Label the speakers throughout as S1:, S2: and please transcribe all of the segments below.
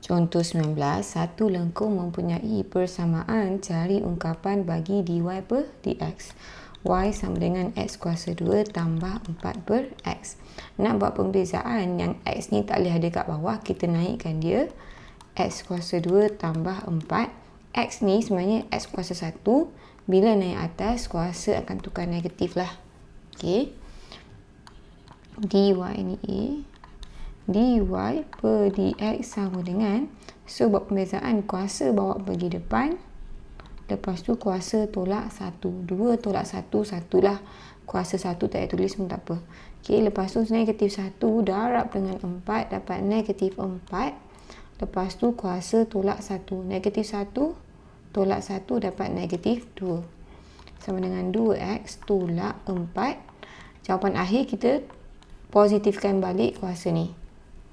S1: Contoh 19, satu lengkung mempunyai persamaan cari ungkapan bagi dy per dx. Y sama dengan x kuasa 2 tambah 4 per x. Nak buat pembezaan yang x ni tak boleh ada kat bawah, kita naikkan dia. X kuasa 2 tambah 4. X ni sebenarnya x kuasa 1. Bila naik atas, kuasa akan tukar negatif lah. Okay. dy ni A. dy per dx sama dengan, so buat pembezaan, kuasa bawa pergi depan, lepas tu kuasa tolak 1, 2 tolak 1, 1 lah, kuasa 1 tak payah tulis pun tak apa. Ok, lepas tu negatif 1 darab dengan 4 dapat negatif 4, lepas tu kuasa tolak 1, negatif 1 tolak 1 dapat negatif 2, sama dengan 2x tolak 4. Jawapan akhir kita positifkan balik kuasa ni.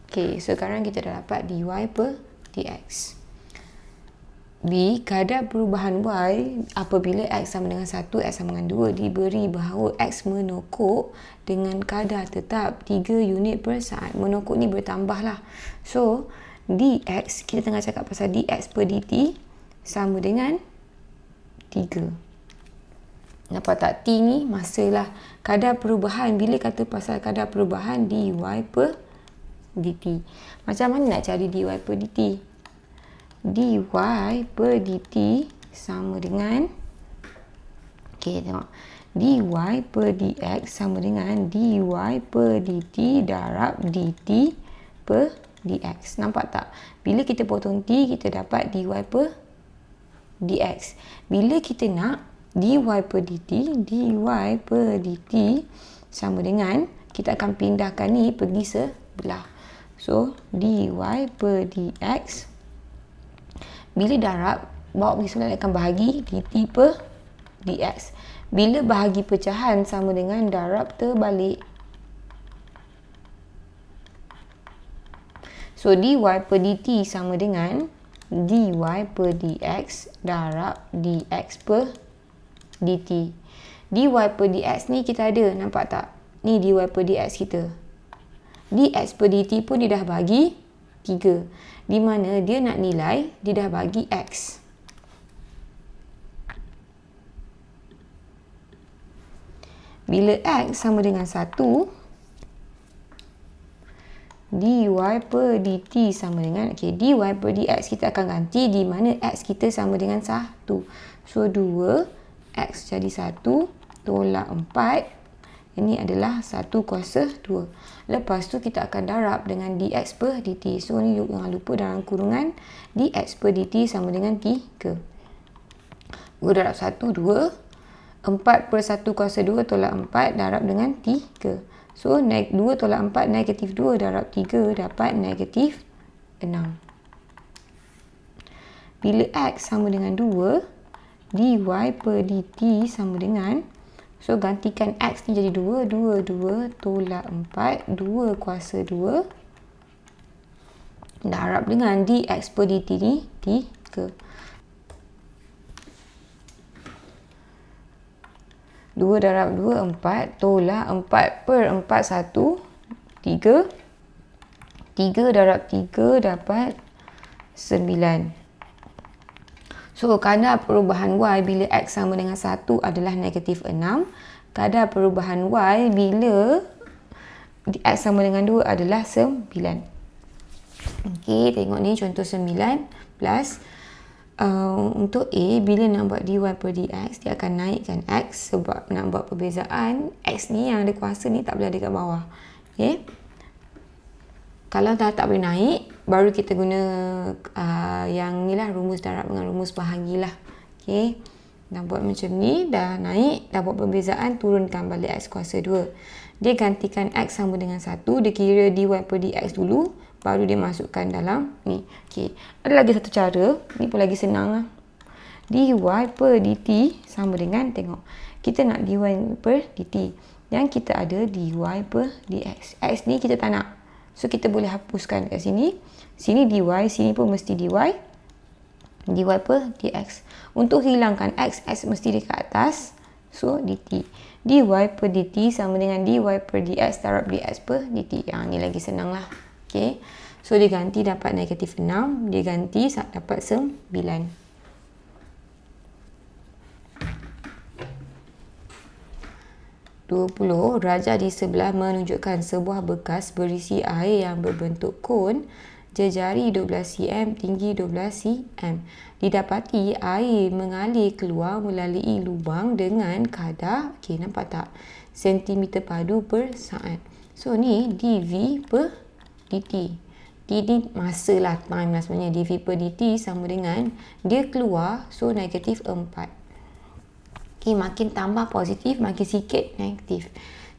S1: Ok, sekarang kita dah dapat dy per dx. B, kadar perubahan y apabila x sama dengan 1, x sama dengan 2 diberi bahawa x menokok dengan kadar tetap 3 unit per saat. Menokok ni bertambah lah. So, dx, kita tengah cakap pasal dx per dt sama dengan 3. Nampak tak? T ni masalah kadar perubahan. Bila kata pasal kadar perubahan dy per dt. Macam mana nak cari dy per dt? Dy per dt sama dengan, okay, tengok, dy per dx sama dengan dy per dt darab dt per dx. Nampak tak? Bila kita potong t, kita dapat dy per dx. Bila kita nak dy per dt, dy per dt sama dengan, kita akan pindahkan ni pergi sebelah. So, dy per dx, bila darab, bawa pergi sebelah akan bahagi dt per dx. Bila bahagi pecahan sama dengan darab terbalik. So, dy per dt sama dengan dy per dx darab dx per dt. Dy per dx ni kita ada, nampak tak? Ni dy per dx kita. Dx per dt pun dia dah bagi 3. Di mana dia nak nilai, dia dah bagi x. Bila x sama dengan 1, dy per dt sama dengan, okay, dy per dx kita akan ganti di mana x kita sama dengan 1. So, 2, x jadi 1, tolak 4. Ini adalah 1 kuasa 2. Lepas tu kita akan darab dengan dx per dt. So, ni jangan lupa dalam kurungan dx per dt sama dengan 3. 2 darab 1, 2. 4 per 1 kuasa 2 tolak 4 darab dengan 3. So, 2 tolak 4 negatif 2 darab 3 dapat negatif 6. Bila x sama dengan 2, dy per dt sama dengan, so, gantikan x ni jadi 2. 2 tolak 4. 2 kuasa 2. Darab dengan dx per dt ni 3. 2 darab 2, 4. Tolak 4 per 4, 1. 3. 3 darab 3 dapat 9. So, kadar perubahan y bila x sama dengan 1 adalah negatif 6. Kadar perubahan y bila x sama dengan 2 adalah 9. Okey, tengok ni contoh 9 plus. Untuk A, bila nak buat dy per dx, dia akan naikkan x sebab nak buat perbezaan. X ni yang ada kuasa ni tak boleh ada kat bawah. Okey. Kalau dah tak boleh naik, baru kita guna yang ni lah, rumus darab dengan rumus bahagilah. Okay. Dah buat macam ni, dah naik, dah buat perbezaan, turunkan balik x kuasa 2. Dia gantikan x sama dengan 1, dia kira dy per dx dulu, baru dia masukkan dalam ni. Okay. Ada lagi satu cara, ni pun lagi senang lah. Dy per dt sama dengan, tengok, kita nak dy per dt. Yang kita ada dy per dx. X ni kita tak nak. So, kita boleh hapuskan kat sini. Sini dy, sini pun mesti dy. Dy per dx. Untuk hilangkan x, x mesti dekat atas. So, dt. dy per dt sama dengan dy per dx darab dx per dt. Yang ni lagi senang lah. Okay. So dia ganti dapat negatif 6, dia ganti dapat 9. 20. Rajah di sebelah menunjukkan sebuah bekas berisi air yang berbentuk kon, jejari 12 cm, tinggi 12 cm. Didapati air mengalir keluar melalui lubang dengan kadar, okey, nampak tak? Sentimeter padu per saat. So ni dV per dt. D ni masa lah, time lah sebenarnya. dV per dt sama dengan dia keluar, so negatif 4. Okay, makin tambah positif, makin sikit negatif.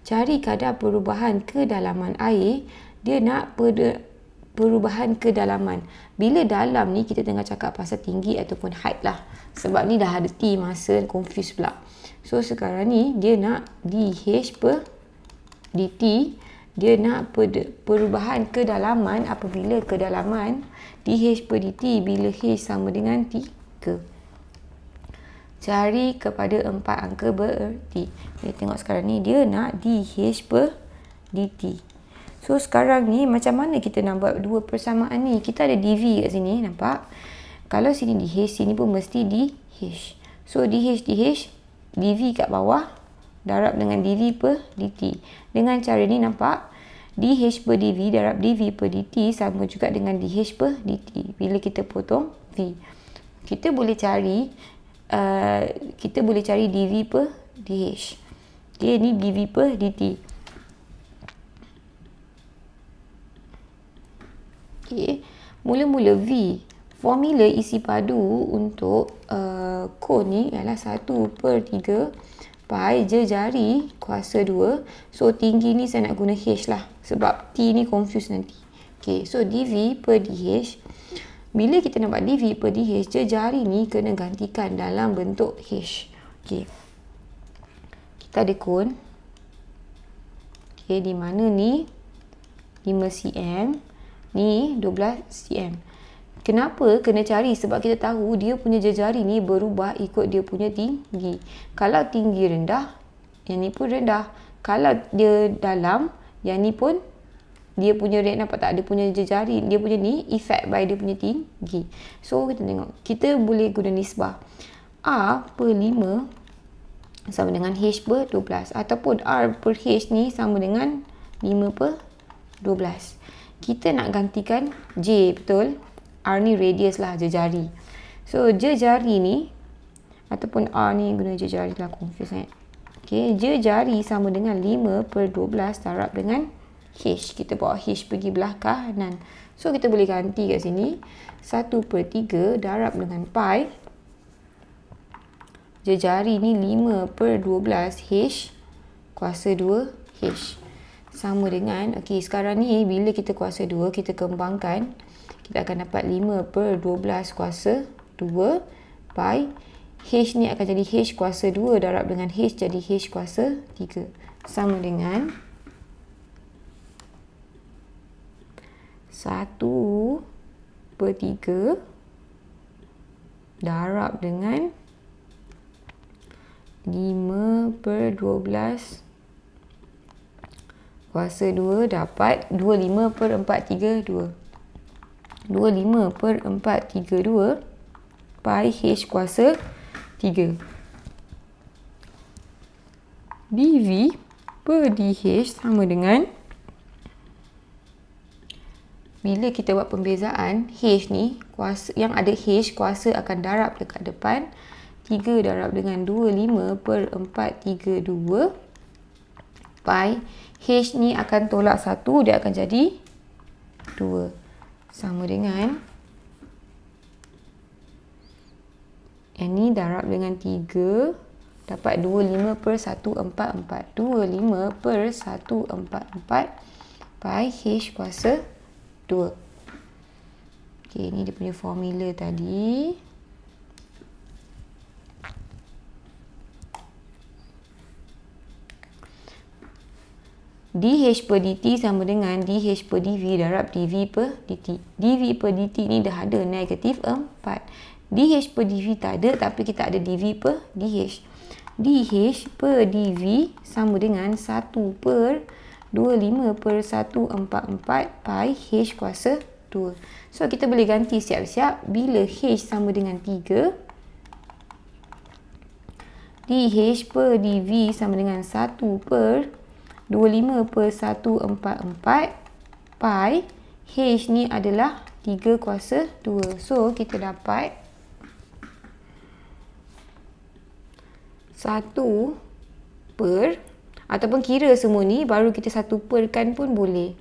S1: Cari kadar perubahan kedalaman air. Dia nak perubahan kedalaman. Bila dalam ni kita tengah cakap pasal tinggi ataupun height lah. Sebab ni dah ada T masa, confuse pula. So sekarang ni dia nak dH per dt. Dia nak perubahan kedalaman apabila kedalaman dH per dt bila H sama dengan 3. Cari kepada 4 angka bererti. Kita tengok sekarang ni dia nak dH per dt. So sekarang ni macam mana kita nak buat dua persamaan ni? Kita ada dV kat sini, nampak? Kalau sini dH, sini pun mesti dH. So dH dV kat bawah darab dengan dV per dt. Dengan cara ni nampak dH per dV darab dV per dt sama juga dengan dH per dt. Bila kita potong V, kita boleh cari dV per dH. Okay, ni dV per dt. Okay, mula-mula V, formula isi padu untuk kon ni ialah 1/3 pi jejari kuasa 2. So tinggi ni saya nak guna H lah, sebab T ni confuse nanti. Okay, so dV per dH. Bila kita nak buat dV per dH, jejari ni kena gantikan dalam bentuk H. Okay. Kita ada kon. Okay, di mana ni 5 cm, ni 12 cm. Kenapa kena cari? Sebab kita tahu dia punya jejari ni berubah ikut dia punya tinggi. Kalau tinggi rendah, yang ni pun rendah. Kalau dia dalam, yang ni pun dia punya rate, nampak tak? Dia punya jejari, dia punya ni effect by dia punya tinggi. So kita tengok, kita boleh guna nisbah R per 5 sama dengan H per 12, ataupun R per H ni sama dengan 5 per 12. Kita nak gantikan J, betul? R ni radius lah, jejari. So jejari ni ataupun R ni guna jejari lah, confuse sangat. Okay, jejari sama dengan 5 per 12 darab dengan H. Kita bawa H pergi belah kanan. So kita boleh ganti kat sini 1/3 darab dengan pi. Jejari ni 5 per 12 H kuasa 2 H. Sama dengan, okey, sekarang ni bila kita kuasa 2, kita kembangkan, kita akan dapat 5 per 12 kuasa 2 pi. H ni akan jadi H kuasa 2 darab dengan H jadi H kuasa 3. Sama dengan 1/3 darab dengan 5 per 12 kuasa 2 dapat 25 per 432. 25 per 432 pi H kuasa 3. dV per dH sama dengan, bila kita buat pembezaan, H ni, kuasa, yang ada H, kuasa akan darab dekat depan. 3 darab dengan 25 per 432 pi. H ni akan tolak 1, dia akan jadi 2. Sama dengan, yang ni darab dengan 3, dapat 25 per 144. 25 per 144 pi H kuasa 2. Okay, ni dia punya formula tadi. dH per dt sama dengan dH per dV darab dV per dt. dV per dt ni dah ada negatif 4. dH per dV tak ada, tapi kita ada dV per dH. dH per dV sama dengan 1 per 25 per 144 pi H kuasa 2. So, kita boleh ganti siap-siap. Bila H sama dengan 3, dH per dV sama dengan 1 per 25 per 144 pi. H ni adalah 3 kuasa 2. So, kita dapat 1 per, ataupun kira semua ni, baru kita 1 perkan pun boleh.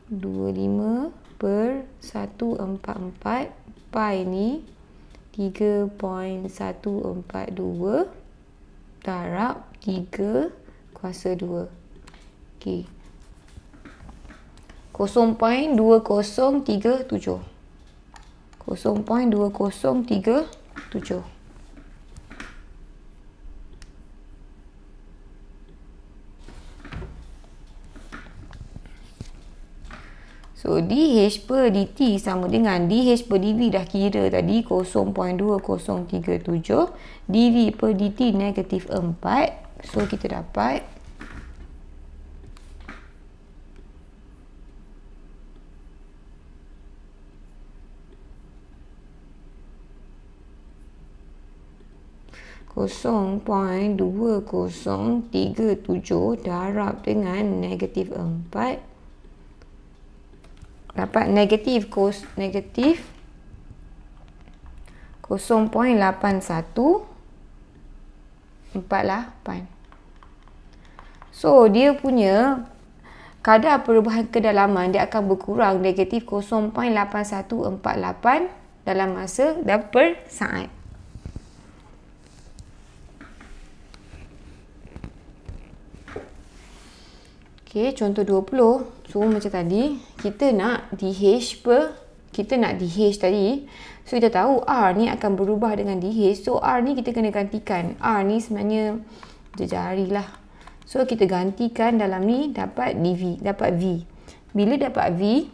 S1: 25 per 144 pi ni 3.142 darab 3 kuasa 2. Okey. 0.2037. 0.2037. So, dH per dt sama dengan dH per dV dah kira tadi 0.2037. dV per dt negatif 4. So, kita dapat (0.2037) darab dengan negatif 4. Dapat negatif 0.81 48. So, dia punya kadar perubahan kedalaman dia akan berkurang negatif 0.8148 dalam masa dan per saat. Okey, contoh 20. So, macam tadi, kita nak dH tadi. So, kita tahu R ni akan berubah dengan dH. So, R ni kita kena gantikan. R ni sebenarnya jejari lah. So, kita gantikan dalam ni dapat dV, dapat V. Bila dapat V,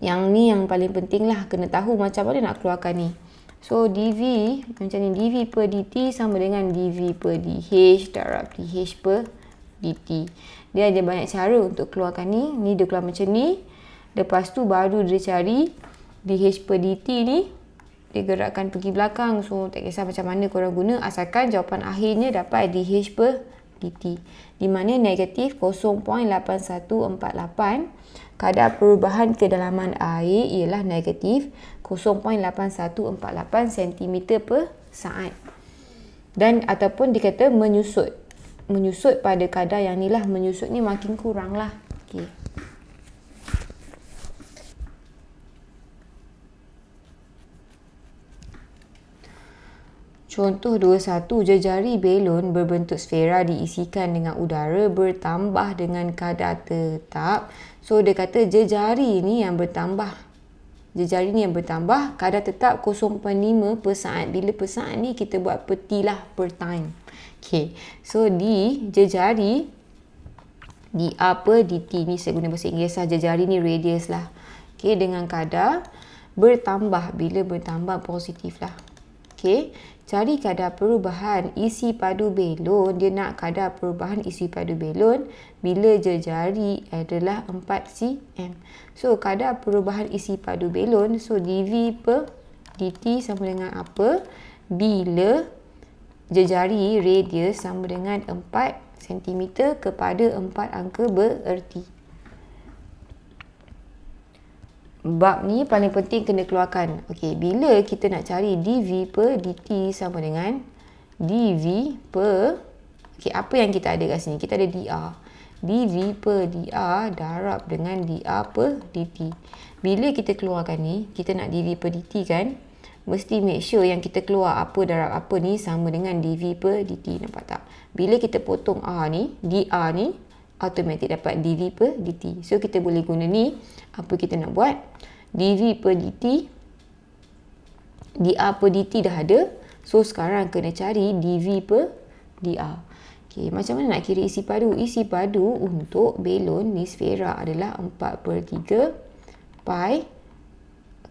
S1: yang ni yang paling penting lah. Kena tahu macam mana nak keluarkan ni. So, dV macam ni. dV per dt sama dengan dV per dH darab dH per dt. Dia ada banyak cara untuk keluarkan ni. Ni dia keluar macam ni. Lepas tu baru dia cari dH per dt ni. Dia gerakkan pergi belakang. So, tak kisah macam mana korang guna. Asalkan jawapan akhirnya dapat dH per dt. Di mana negatif 0.8148. Kadar perubahan kedalaman air ialah negatif 0.8148 cm per saat. Dan ataupun dikata menyusut. Menyusut pada kadar yang ni lah. Menyusut ni makin kurang lah. Okay. Contoh 21. Jejari belon berbentuk sfera diisikan dengan udara bertambah dengan kadar tetap. So, dia kata jejari ni yang bertambah. Jejari ni yang bertambah. Kadar tetap 0.5 per saat. Bila per saat ni kita buat per T lah. Per time. Okay. So, di jejari di A per dt ni saya guna bahasa Inggeris lah. Jejari ni radius lah. Okay. Dengan kadar bertambah. Bila bertambah positif lah. Okay. Cari kadar perubahan isi padu belon. Dia nak kadar perubahan isi padu belon bila jejari adalah 4 cm. So, kadar perubahan isi padu belon. So, dV per dt sama dengan apa? Bila jejari radius sama dengan 4 cm kepada 4 angka bererti. Bab ni paling penting kena keluarkan. Okey, bila kita nak cari dV per dt sama dengan dV per... Okey, apa yang kita ada kat sini? Kita ada dr. dV per dr darab dengan dr per dt. Bila kita keluarkan ni, kita nak dV per dt kan? Mesti make sure yang kita keluar apa darab apa ni sama dengan dV per dt. Nampak tak? Bila kita potong R ni, dr ni, automatik dapat dV per dt. So, kita boleh guna ni. Apa kita nak buat? dV per dt, dr per dt dah ada. So, sekarang kena cari dV per dr. Okay, macam mana nak kira isi padu? Isi padu untuk belon ni sfera adalah 4/3 pi.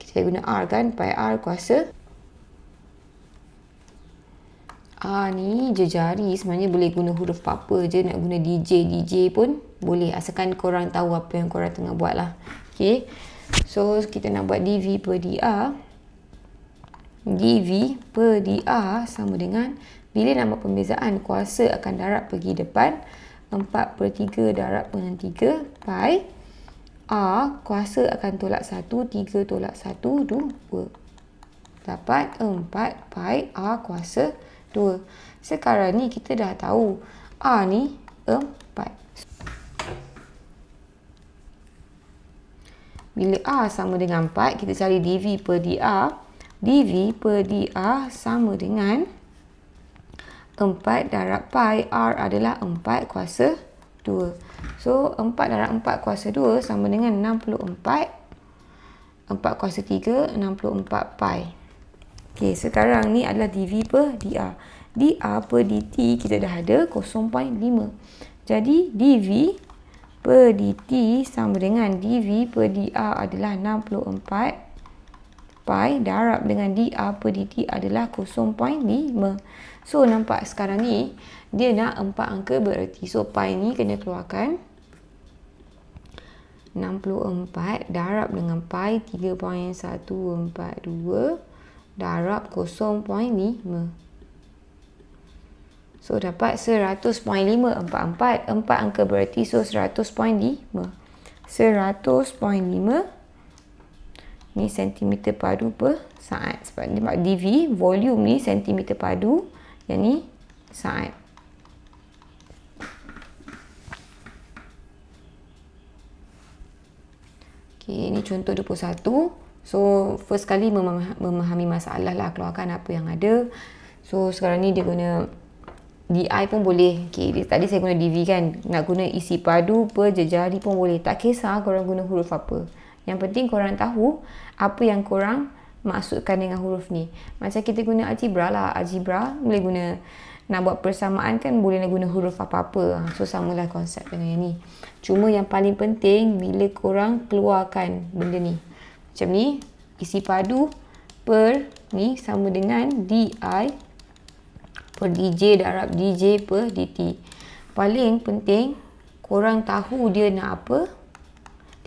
S1: Saya guna R kan? Pi R kuasa A ni jejari, sebenarnya boleh guna huruf apa je, nak guna DJ pun boleh, asalkan korang tahu apa yang korang tengah buat lah. Okay, so kita nak buat dV per dA. dV per dA sama dengan, bila nak buat pembezaan, kuasa akan darab pergi depan, 4/3 darab dengan 3 pi. A kuasa akan tolak 1, 3 tolak 1, 2. Dapat 4 pi A kuasa 2. Sekarang ni kita dah tahu A ni 4. Bila A sama dengan 4, kita cari dV per dA. dV per dA sama dengan 4 darab pi. R adalah 4 kuasa 2. So 4 darab 4 kuasa 2 sama dengan 64. 4 kuasa 3, 64 pi. Okey, sekarang ni adalah dV per dA. dA per dt kita dah ada 0.5. Jadi dV per dt sama dengan dV per dA adalah 64 pi darab dengan dA per dt adalah 0.5. So nampak sekarang ni dia nak 4 angka bererti. So pi ni kena keluarkan. 64 darab dengan pi 3.142 darab 0.5. So dapat 100.544. 4 angka bererti, so 100.5. 100.5 ni sentimeter padu per saat. Sebab dV volume ni sentimeter padu, yang ni saat. Okay, ini contoh 21. So first kali memahami masalah lah, keluarkan apa yang ada. So sekarang ni dia guna DI pun boleh. Okay, tadi saya guna dV kan. Nak guna isi padu per jejari pun boleh. Tak kisah korang guna huruf apa. Yang penting korang tahu apa yang korang maksudkan dengan huruf ni. Macam kita guna algebra lah. Algebra boleh guna, nak buat persamaan kan boleh nak guna huruf apa-apa. So samalah konsep dengan yang ni. Cuma yang paling penting bila korang keluarkan benda ni. Macam ni, isi padu per ni sama dengan DI per DJ darab DJ per DT. Paling penting korang tahu dia nak apa,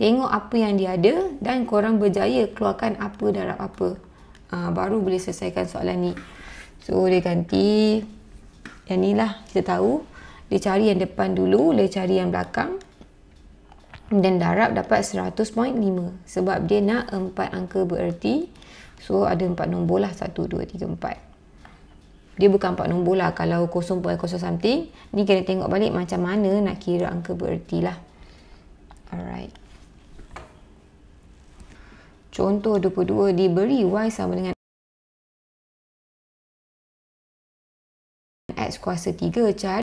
S1: tengok apa yang dia ada dan korang berjaya keluarkan apa darab apa. Baru boleh selesaikan soalan ni. So dia ganti yang ni lah, kita tahu. Dia cari yang depan dulu, dia cari yang belakang. Dan darab dapat 100.5 sebab dia nak 4 angka bererti. So ada 4 nombor lah, 1, 2, 3, 4. Dia bukan 4 nombor lah. Kalau 0.0 something, ni kena tengok balik macam mana nak kira angka bererti lah. Alright. Contoh 22, diberi Y sama dengan X kuasa 3. Cari